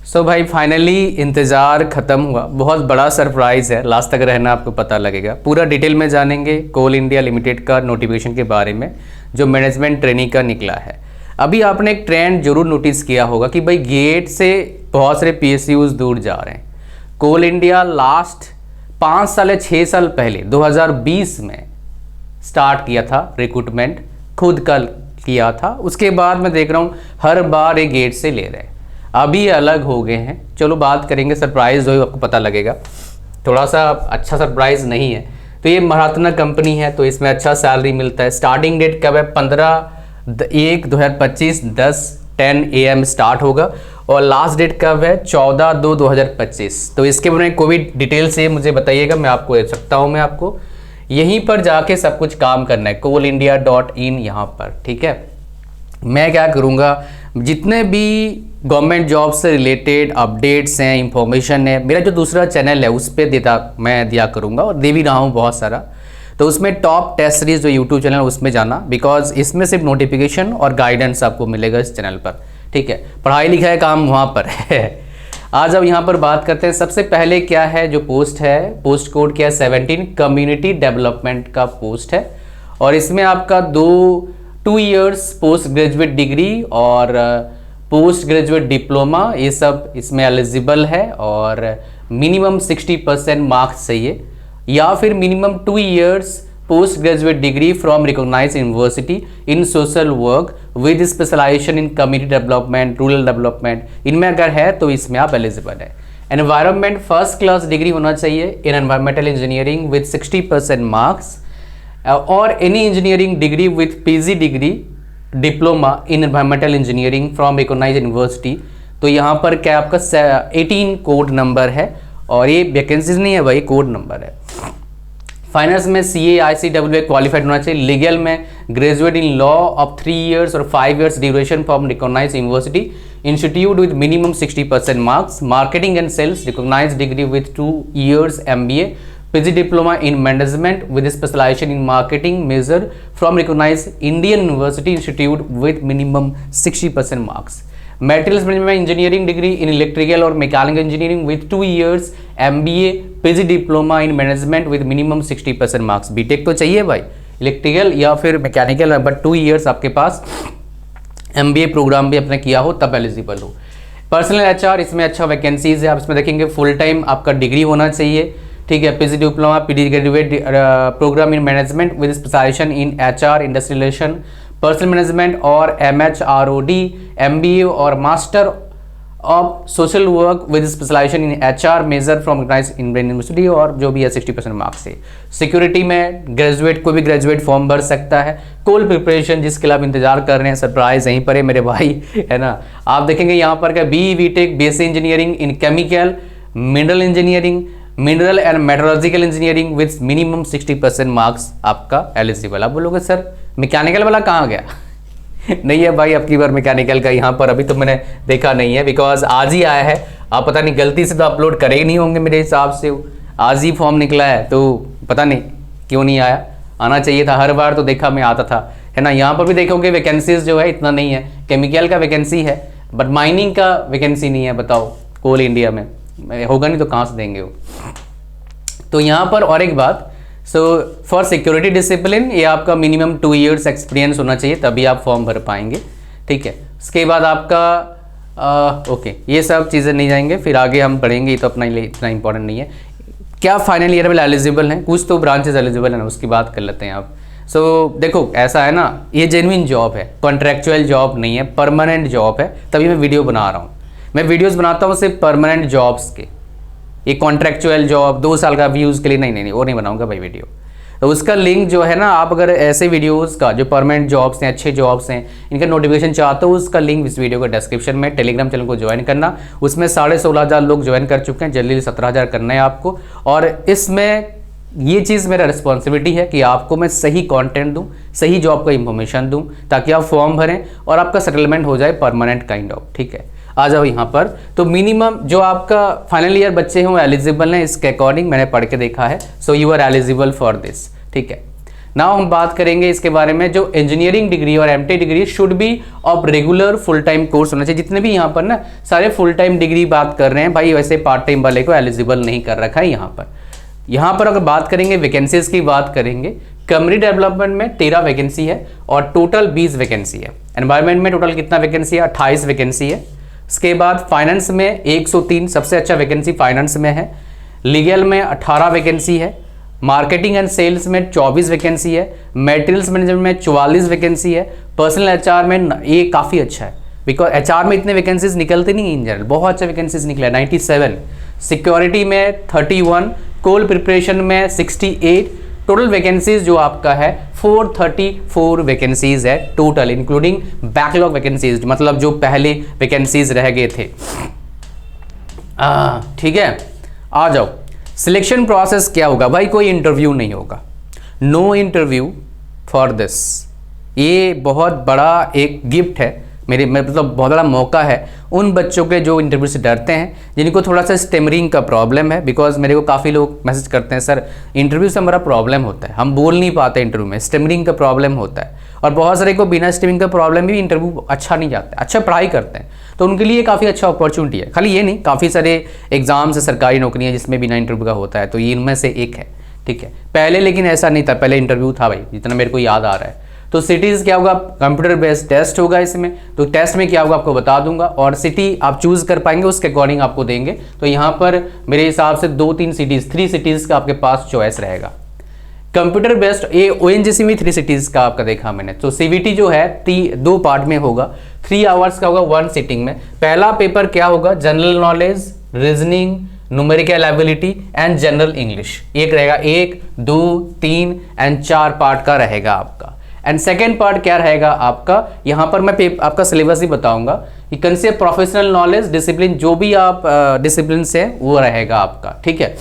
सो भाई फाइनली इंतज़ार ख़त्म हुआ। बहुत बड़ा सरप्राइज़ है, लास्ट तक रहना, आपको पता लगेगा। पूरा डिटेल में जानेंगे कोल इंडिया लिमिटेड का नोटिफिकेशन के बारे में जो मैनेजमेंट ट्रेनिंग का निकला है। अभी आपने एक ट्रेंड जरूर नोटिस किया होगा कि भाई गेट से बहुत सारे PSUs दूर जा रहे हैं। कोल इंडिया लास्ट 5 साल या 6 साल पहले 2020 में स्टार्ट किया था, रिक्रूटमेंट खुद का किया था। उसके बाद मैं देख रहा हूँ हर बार एक गेट से ले रहे हैं। अभी अलग हो गए हैं, चलो बात करेंगे। सरप्राइज़ हो आपको पता लगेगा, थोड़ा सा अच्छा सरप्राइज़ नहीं है। तो ये महारत्ना कंपनी है, तो इसमें अच्छा सैलरी मिलता है। स्टार्टिंग डेट कब है? 15/1/2025 10 AM स्टार्ट होगा। और लास्ट डेट कब है? 14/2/2025। तो इसके बारे में कोई डिटेल से मुझे बताइएगा, मैं आपको दे सकता हूँ। मैं आपको यहीं पर जाके सब कुछ काम करना है, coalindia.in यहाँ पर, ठीक है। मैं क्या करूँगा, जितने भी गवर्नमेंट जॉब से रिलेटेड अपडेट्स हैं, इंफॉर्मेशन है, मेरा जो दूसरा चैनल है उस पर मैं दिया करूँगा और दे भी रहा हूँ बहुत सारा। तो उसमें टॉप टेस्ट सीरीज जो यूट्यूब चैनल है उसमें जाना, बिकॉज इसमें सिर्फ नोटिफिकेशन और गाइडेंस आपको मिलेगा इस चैनल पर, ठीक है। पढ़ाई लिखाई काम वहाँ पर है। आज अब यहाँ पर बात करते हैं। सबसे पहले क्या है जो पोस्ट है, पोस्ट कोड क्या है? 17 कम्युनिटी डेवलपमेंट का पोस्ट है। और इसमें आपका 2 इयर्स पोस्ट ग्रेजुएट डिग्री और पोस्ट ग्रेजुएट डिप्लोमा, ये सब इसमें एलिजिबल है। और मिनिमम 60% मार्क्स चाहिए, या फिर minimum 2 years post graduate degree from recognised university in social work with specialisation in community development, rural development, इनमें अगर है तो इसमें आप एलिजिबल है। एनवायरमेंट फर्स्ट क्लास डिग्री होना चाहिए in environmental engineering with 60% marks, और any engineering degree with PG degree diploma in environmental engineering from recognised university. तो यहाँ पर क्या आपका 18 कोड नंबर है, और ये वैकेंसीज नहीं है भाई, कोड नंबर है। फाइनेंस में CA ICAA क्वालिफाइड होना चाहिए। लीगल में graduate in law of 3 years और 5 years duration from recognised university institute with minimum 60% marks. Marketing and sales recognised degree with 2 years MBA PG diploma in management with specialisation in marketing major from recognised Indian university institute with minimum 60% marks. Materials management engineering degree in electrical और mechanical engineering with 2 years MBA PG diploma in management with minimum 60% marks. BTech तो चाहिए भाई, electrical या फिर mechanical, but 2 years आपके पास MBA programme भी अपने किया हो तब एलिजिबल हो। पर्सनल HR, इसमें अच्छा वैकेंसीज है। आप इसमें देखेंगे फुल टाइम आपका डिग्री होना चाहिए, ठीक है। PG diploma PD graduate programme in management with specialisation in HR industrial relation personal management और MHROD MBA और master of social work with specialisation in HR major from recognised Indian university, और जो भी है 60% मार्क्स से। Security में graduate, कोई भी ग्रेजुएट फॉर्म भर सकता है। कोल प्रिपरेशन जिसके लिए आप इंतजार कर रहे हैं, सरप्राइज यहीं पर है मेरे भाई, है ना। आप देखेंगे यहाँ पर क्या BE BTech BSc engineering in chemical mineral engineering mineral and metrological engineering with minimum 60% marks आपका एलिजिबल। आप बोलोगे सर मैकेनिकल वाला कहाँ गया? नहीं है भाई, अब की बार मैकेनिकल का यहाँ पर अभी तो मैंने देखा नहीं है, बिकॉज आज ही आया है। आप पता नहीं गलती से तो अपलोड करे ही नहीं होंगे मेरे हिसाब से, आज ही फॉर्म निकला है, तो पता नहीं क्यों नहीं आया। आना चाहिए था, हर बार तो देखा मैं आता था, है ना। यहाँ पर भी देखोगे वैकेंसीज जो है इतना नहीं है। केमिकल का वैकेंसी है बट माइनिंग का वैकेंसी नहीं है। बताओ कोल इंडिया में होगा नहीं तो कहाँ से देंगे वो। तो यहाँ पर और एक बात, सो फॉर सिक्योरिटी डिसिप्लिन ये आपका मिनिमम 2 इयर्स एक्सपीरियंस होना चाहिए, तभी आप फॉर्म भर पाएंगे, ठीक है। उसके बाद आपका ओके, ये सब चीज़ें नहीं जाएंगे, फिर आगे हम पढ़ेंगे, ये तो अपना लिए इतना इंपॉर्टेंट नहीं है। क्या फाइनल ईयर में एलिजिबल हैं? कुछ तो ब्रांचेज एलिजिबल है ना, उसकी बात कर लेते हैं आप। सो देखो ऐसा है ना, ये जेन्युइन जॉब है, कॉन्ट्रेक्चुअल जॉब नहीं है, परमानेंट जॉब है, तभी मैं वीडियो बना रहा हूँ। मैं वीडियोज़ बनाता हूँ सिर्फ परमानेंट जॉब्स के, ये कॉन्ट्रेक्चुअल जॉब 2 साल का व्यूज़ के लिए नहीं, वो नहीं बनाऊंगा भाई वीडियो। तो उसका लिंक जो है ना, आप अगर ऐसे वीडियोस का जो परमानेंट जॉब्स हैं, अच्छे जॉब्स हैं, इनका नोटिफिकेशन चाहते हो, उसका लिंक इस वीडियो का डिस्क्रिप्शन में। टेलीग्राम चैनल को ज्वाइन करना, उसमें 16,500 लोग ज्वाइन कर चुके हैं, जल्दी 17,000 करना है आपको। और इसमें ये चीज़ मेरा रिस्पॉन्सिबिलिटी है कि आपको मैं सही कंटेंट दूं, सही जॉब का इंफॉर्मेशन दूं, ताकि आप फॉर्म भरें और आपका सेटलमेंट हो जाए परमानेंट काइंड ऑफ, ठीक है। आ जाओ यहाँ पर। तो मिनिमम जो आपका फाइनल ईयर बच्चे हैं वो एलिजिबल हैं, इसके अकॉर्डिंग मैंने पढ़ के देखा है। So you are eligible for this, ठीक है। ना हम बात करेंगे इसके बारे में, जो इंजीनियरिंग डिग्री और MTech degree should be of regular full time course होना चाहिए। जितने भी यहाँ पर ना सारे फुल टाइम डिग्री बात कर रहे हैं भाई, वैसे पार्ट टाइम वाले को एलिजिबल नहीं कर रखा है यहाँ पर अगर बात करेंगे वैकेंसीज की बात करेंगे, कम्युनिटी डेवलपमेंट में 13 वैकेंसी है और टोटल 20 वैकेंसी है। एनवायरमेंट में टोटल कितना वैकेंसी है, 28 वैकेंसी है। इसके बाद फाइनेंस में 103, सबसे अच्छा वैकेंसी फाइनेंस में है। लीगल में 18 वैकेंसी है। मार्केटिंग एंड सेल्स में 24 वैकेंसी है। मटेरियल्स मैनेजमेंट में 44 वैकेंसी है। पर्सनल एचआर में ये काफ़ी अच्छा है, बिकॉज एचआर में इतने वैकेंसीज निकलते नहीं इन जनरल, बहुत अच्छा वैकेंसीज निकला है 97। सिक्योरिटी में 31, कोल प्रिपरेशन में 68। टोटल वैकेंसीज जो आपका है 434 वैकेंसीज है टोटल, इंक्लूडिंग बैकलॉग वैकेंसीज, मतलब जो पहले वैकेंसीज रह गए थे। ठीक है, आ जाओ। सिलेक्शन प्रोसेस क्या होगा भाई, कोई इंटरव्यू नहीं होगा, नो इंटरव्यू फॉर दिस। ये बहुत बड़ा एक गिफ्ट है मेरे, मतलब बहुत बड़ा मौका है उन बच्चों के जो इंटरव्यू से डरते हैं, जिनको थोड़ा सा स्टेमरिंग का प्रॉब्लम है। बिकॉज मेरे को काफ़ी लोग मैसेज करते हैं, सर इंटरव्यू से हमारा प्रॉब्लम होता है, हम बोल नहीं पाते इंटरव्यू में, स्टेमरिंग का प्रॉब्लम होता है। और बहुत सारे को बिना स्टेमरिंग का प्रॉब्लम भी इंटरव्यू अच्छा नहीं जाता, अच्छा पढ़ाई करते हैं, तो उनके लिए काफ़ी अच्छा अपॉर्चुनिटी है। खाली ये नहीं, काफ़ी सारे एग्जाम्स है, सरकारी नौकरियाँ जिसमें बिना इंटरव्यू का होता है, तो ये इनमें से एक है। ठीक है, पहले लेकिन ऐसा नहीं था, पहले इंटरव्यू था भाई, जितना मेरे को याद आ रहा है। तो सिटीज़ क्या होगा, कंप्यूटर बेस्ड टेस्ट होगा इसमें। तो टेस्ट में क्या होगा आपको बता दूंगा, और सिटी आप चूज़ कर पाएंगे उसके अकॉर्डिंग आपको देंगे। तो यहाँ पर मेरे हिसाब से 2-3 सिटीज़, 3 सिटीज़ का आपके पास चॉइस रहेगा। कंप्यूटर बेस्ड ये ओएनजीसी में 3 सिटीज़ का आपका देखा मैंने। तो सीवीटी जो है 2 पार्ट में होगा, 3 आवर्स का होगा 1 सिटिंग में। पहला पेपर क्या होगा, general knowledge, reasoning, numerical ability and general English. एक रहेगा, 1, 2, 3 एंड 4 पार्ट का रहेगा आपका। एंड सेकेंड पार्ट क्या रहेगा आपका, यहाँ पर मैं आपका सिलेबस ही बताऊंगा कि कंसेप्ट, प्रोफेशनल नॉलेज, डिसिप्लिन, जो भी आप डिसिप्लिन से वो रहेगा आपका। ठीक है,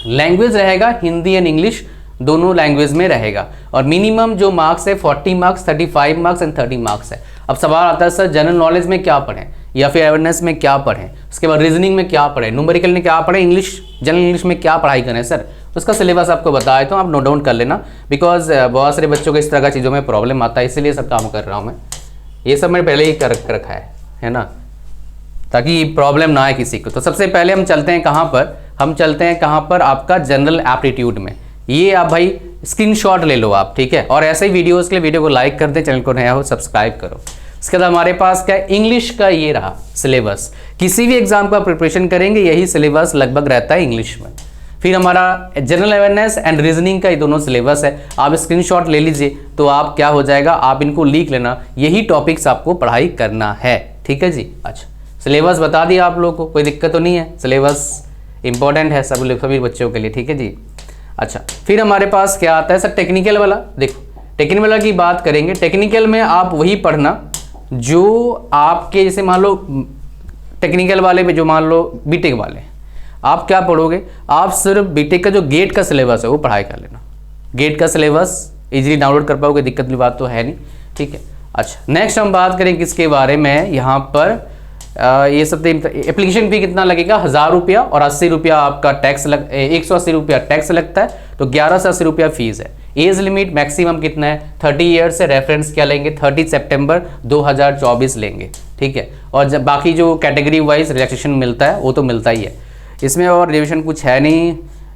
लैंग्वेज रहेगा हिंदी एंड इंग्लिश, दोनों लैंग्वेज में रहेगा। और मिनिमम जो मार्क्स है 40 मार्क्स, 35 मार्क्स एंड 30 मार्क्स है। अब सवाल आता है सर जनरल नॉलेज में क्या पढ़ें, या फिर अवेयरनेस में क्या पढ़ें, उसके बाद रीजनिंग में क्या पढ़ें, न्यूमेरिकल में क्या पढ़ें, इंग्लिश, जनरल इंग्लिश में क्या पढ़ाई करें सर। उसका सिलेबस आपको बताया तो आप नोट डाउन कर लेना, बिकॉज बहुत सारे बच्चों को इस तरह का चीज़ों में प्रॉब्लम आता है, इसीलिए सब काम कर रहा हूँ मैं। ये सब मैंने पहले ही कर रखा है ना, ताकि प्रॉब्लम ना आए किसी को। तो सबसे पहले हम चलते हैं कहाँ पर, हम चलते हैं कहाँ पर, आपका जनरल एप्टीट्यूड में। ये आप भाई स्क्रीनशॉट ले लो आप, ठीक है। और ऐसे ही वीडियोज़ के लिए वीडियो को लाइक कर दे, चैनल को नया हो सब्सक्राइब करो। इसके बाद हमारे पास क्या है, इंग्लिश का ये रहा सिलेबस। किसी भी एग्जाम का प्रिपरेशन करेंगे यही सिलेबस लगभग रहता है इंग्लिश में। फिर हमारा जनरल अवेयरनेस एंड रीजनिंग का ये दोनों सिलेबस है, आप स्क्रीनशॉट ले लीजिए तो आप क्या हो जाएगा, आप इनको लिख लेना, यही टॉपिक्स आपको पढ़ाई करना है। ठीक है जी, अच्छा सिलेबस बता दिया आप लोगों को, कोई दिक्कत तो नहीं है, सिलेबस इंपॉर्टेंट है सभी बच्चों के लिए। ठीक है जी, अच्छा फिर हमारे पास क्या आता है सर, टेक्निकल वाला। देखो टेक्निकल वाला की बात करेंगे, टेक्निकल में आप वही पढ़ना जो आपके, जैसे मान लो टेक्निकल वाले में जो मान लो बीटेक वाले, आप क्या पढ़ोगे, आप सिर्फ बीटेक का जो गेट का सिलेबस है वो पढ़ाई कर लेना। गेट का सिलेबस इजीली डाउनलोड कर पाओगे, दिक्कत की बात तो है नहीं। ठीक है, अच्छा नेक्स्ट हम बात करें किसके बारे में, यहाँ पर ये सब एप्लीकेशन फी कितना लगेगा, 1000 रुपया, और 80 रुपया आपका टैक्स 180 रुपया टैक्स लगता है, तो 1180 रुपया फीस है। एज लिमिट मैक्सिमम कितना है, 30 ईयर्स से रेफरेंस क्या लेंगे, 30 सितंबर 2024 लेंगे। ठीक है, और जब बाकी जो कैटेगरी वाइज रिलैक्सेशन मिलता है वो तो मिलता ही है इसमें, और रिविजन कुछ है नहीं।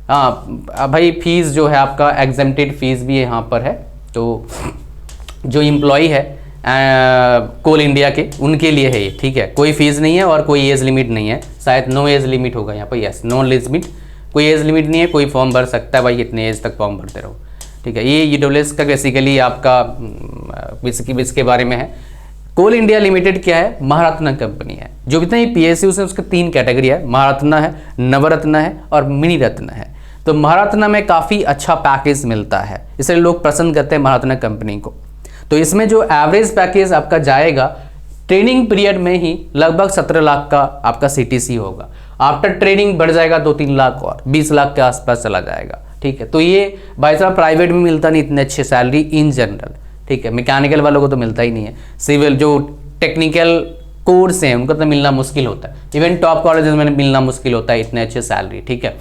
हाँ भाई फीस जो है आपका एग्जेम्प्टेड फीस भी यहाँ पर है, तो जो एम्प्लॉई है कोल इंडिया के उनके लिए है ये। ठीक है, कोई फीस नहीं है और कोई एज लिमिट नहीं है, शायद नो एज लिमिट होगा यहाँ पर, यस नो एज लिमिट, कोई एज लिमिट नहीं है, कोई फॉर्म भर सकता है भाई, इतने एज तक फॉर्म भरते रहो। ठीक है, ये EWS का बेसिकली आपका इसके बारे में है। कोल इंडिया लिमिटेड क्या है, महारत्ना कंपनी है। जो कितने ही PSUs है उसके 3 कैटेगरी है, महारत्ना है, नवरत्न है और मिनी रत्न है। तो महारत्ना में काफ़ी अच्छा पैकेज मिलता है, इसलिए लोग पसंद करते हैं महारत्ना कंपनी को। तो इसमें जो एवरेज पैकेज आपका जाएगा ट्रेनिंग पीरियड में ही लगभग 17 लाख का आपका CTC होगा। आफ्टर ट्रेनिंग बढ़ जाएगा 2-3 लाख और 20 लाख के आसपास चला जाएगा। ठीक है, तो ये भाई साहब प्राइवेट में मिलता नहीं इतने अच्छे सैलरी इन जनरल। ठीक है, मैकेनिकल वालों को तो मिलता ही नहीं है, सिविल जो टेक्निकल कोर्स हैं उनको तो मिलना मुश्किल होता है, इवन टॉप कॉलेजेस में मिलना मुश्किल होता है इतने अच्छे सैलरी। ठीक है,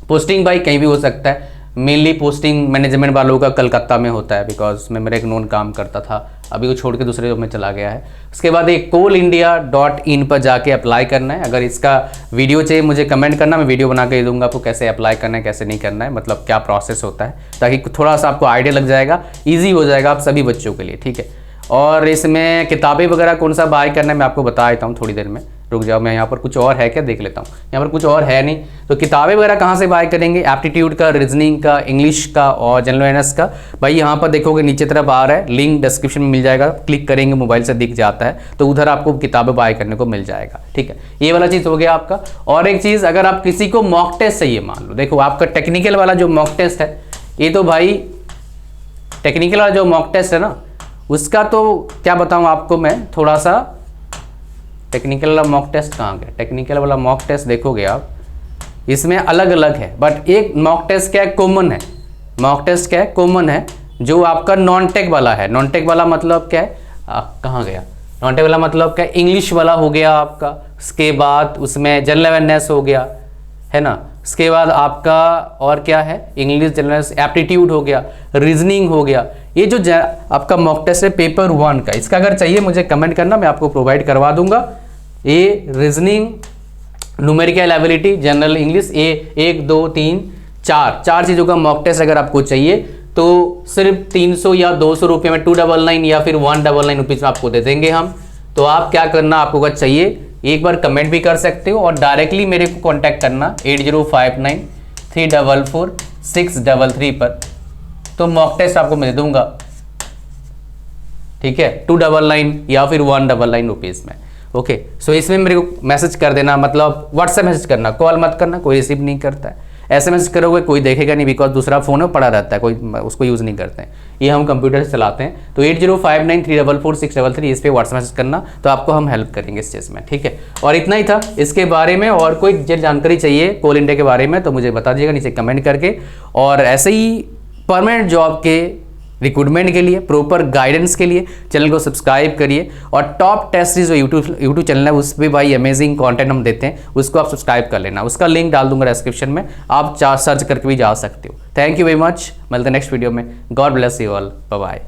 पोस्टिंग भाई कहीं भी हो सकता है, मेनली पोस्टिंग मैनेजमेंट वालों का कलकत्ता में होता है, बिकॉज मैं मेरा एक नोन काम करता था, अभी वो छोड़ के दूसरे जॉब में चला गया है। उसके बाद एक coalindia.in पर जाके अप्लाई करना है। अगर इसका वीडियो चाहिए मुझे कमेंट करना, मैं वीडियो बना के दे दूंगा आपको कैसे अप्लाई करना है कैसे नहीं करना है, मतलब क्या प्रोसेस होता है, ताकि थोड़ा सा आपको आइडिया लग जाएगा, ईजी हो जाएगा आप सभी बच्चों के लिए, ठीक है। और इसमें किताबें वगैरह कौन सा बाय करना है मैं आपको बता देता हूँ थोड़ी देर में, रुक जाओ, मैं यहाँ पर कुछ और है क्या देख लेता हूँ, यहाँ पर कुछ और है नहीं। तो किताबें वगैरह कहाँ से बाय करेंगे, एप्टीट्यूड का, रीजनिंग का, इंग्लिश का और जनरल अवेयरनेस का, भाई यहाँ पर देखोगे नीचे तरफ आ रहा है, लिंक डिस्क्रिप्शन में मिल जाएगा, क्लिक करेंगे मोबाइल से दिख जाता है, तो उधर आपको किताबें बाय करने को मिल जाएगा, ठीक है। ये वाला चीज़ हो गया आपका। और एक चीज़, अगर आप किसी को मॉक टेस्ट चाहिए, मान लो देखो आपका टेक्निकल वाला जो मॉक टेस्ट है, ये तो भाई टेक्निकल वाला जो मॉक टेस्ट है ना, उसका तो क्या बताऊँ आपको मैं, थोड़ा सा टेक्निकल वाला मॉक टेस्ट कहाँ गया, टेक्निकल वाला मॉक टेस्ट देखोगे आप, इसमें अलग अलग है, बट एक मॉक टेस्ट क्या है, कॉमन है, मॉक टेस्ट क्या है, कॉमन है, जो आपका नॉन टेक वाला है। नॉन टेक वाला मतलब क्या है, कहाँ गया, नॉन टेक वाला मतलब क्या है, इंग्लिश वाला हो गया आपका, उसके बाद उसमें जनरल अवेयरनेस हो गया, है ना, उसके बाद आपका और क्या है, इंग्लिश, जनरल, एप्टीट्यूड हो गया, रीजनिंग हो गया। ये जो आपका मॉक टेस्ट है पेपर 1 का, इसका अगर चाहिए मुझे कमेंट करना, मैं आपको प्रोवाइड करवा दूंगा। ये reasoning, numerical ability, general English, ये 1 2 3 4 चीज़ों का मॉक टेस्ट अगर आपको चाहिए तो सिर्फ 300 या 200 रुपये में 299 या फिर 199 रुपीज़ में आपको दे देंगे हम। तो आप क्या करना, आपको अगर चाहिए एक बार कमेंट भी कर सकते हो और डायरेक्टली मेरे को कांटेक्ट करना 8059344633 पर, तो मॉक टेस्ट आपको मैं दे दूंगा, ठीक है, 299 या फिर 199 रुपीज़ में। ओके, सो इसमें मेरे को मैसेज कर देना, मतलब व्हाट्सएप मैसेज करना, कॉल मत करना, कोई रिसीव नहीं करता है। SMS करोगे कोई देखेगा नहीं, बिकॉज दूसरा फ़ोन में पड़ा रहता है, कोई उसको यूज़ नहीं करते हैं, ये हम कंप्यूटर से चलाते हैं। तो 8059344633 इस पर व्हाट्सएप मैसेज करना, तो आपको हम हेल्प करेंगे इस चीज़ में, ठीक है। और इतना ही था इसके बारे में, और कोई जानकारी चाहिए कोल इंडिया के बारे में तो मुझे बता दीजिएगा नीचे कमेंट करके। और ऐसे ही परमानेंट जॉब के रिक्रूटमेंट के लिए, प्रॉपर गाइडेंस के लिए चैनल को सब्सक्राइब करिए। और टॉप टेस्ट सीरीज जो यूट्यूब चैनल है उस पर भाई अमेजिंग कंटेंट हम देते हैं, उसको आप सब्सक्राइब कर लेना, उसका लिंक डाल दूंगा डिस्क्रिप्शन में, आप सर्च करके भी जा सकते हो। थैंक यू वेरी मच, मिलते हैं नेक्स्ट वीडियो में। God bless you all, bye bye.